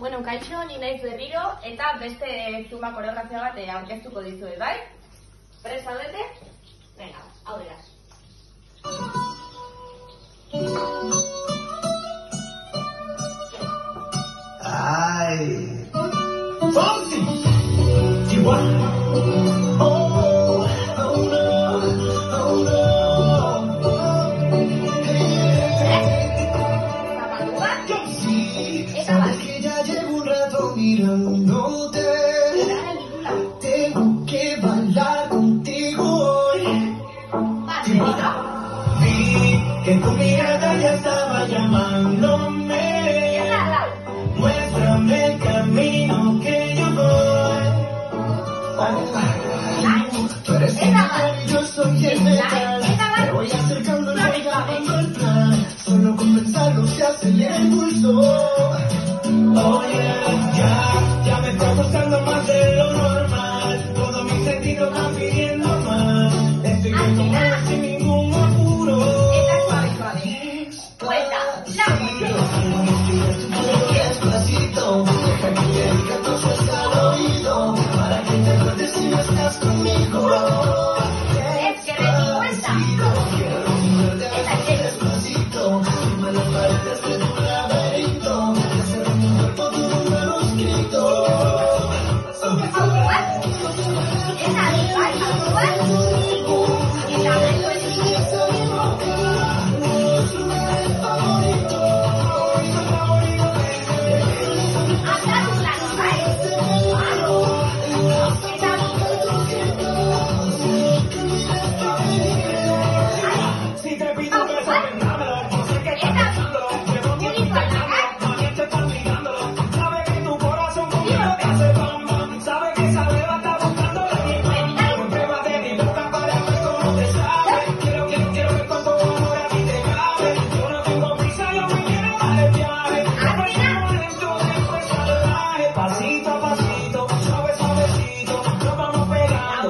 Bueno, kaixo, ni naiz berriro, eta beste zumba koreografia bat aurkeztuko dizuet, bai? Prest zaudete? Venga, aurrera. Ay, Fonsi, Chihuahua. Oh, oh no, oh no. Sí, sabes que ya llevo un rato mirándote. Tengo que bailar contigo hoy. Vi que tu mirada ya estaba llamándome. Muéstrame el camino que yo voy. Tú eres el metal y yo soy el metal. Me voy acercando y voy grabando el plan. Solo con pensarlo se acelera el pulso. Oye, ya me está gustando más de lo normal. Todos mis sentidos van pidiendo más. Estoy bien tomado sin ningún apuro. Despacito, deja que te diga cosas al oído, para que te acuerdes si no estás conmigo. Despacito, quiero resolverte despacito, firma las paredes de tu laberinto, hacer en mi cuerpo tus manuscritos. Pasito a pasito, suave suavecito, nos vamos pegando.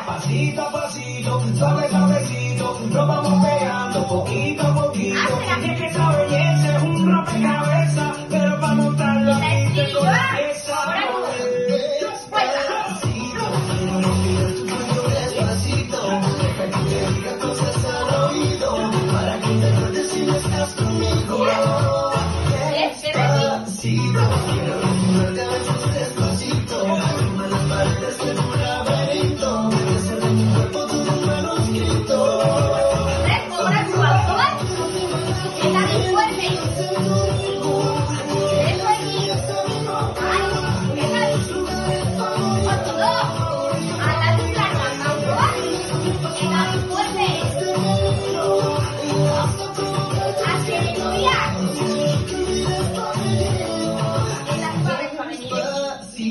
Pasito a pasito, suave suavecito, nos vamos pegando poquito a poquito. Es que esa belleza es un rompecabezas, pero para montarlo aquí te con la pieza. Despacito, quiero respirar tu cuello despacito, deja que te diga cosas al oído, para que te acuerdes si no estás conmigo. Despacito, quiero respirar a besos despacito, firma las paredes de tu laberinto, hacer de mi cuerpo tus manuscritos.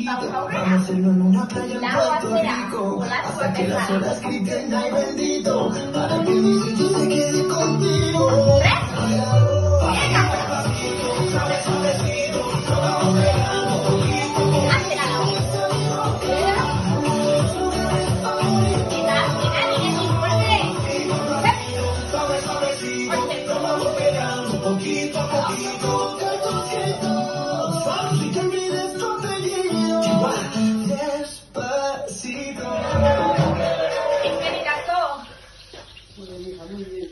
Vamos a hacerlo en una playa en Puerto Rico, hasta que las olas griten ay bendito, para que mi sitio se quede contigo. Suave, suavecito, nos vamos pegando poquito a poquito. Suave, suavecito, nos vamos pegando poquito a poquito. Si te olvides tu apellido, despacito. Es que me encantó. Muy bien.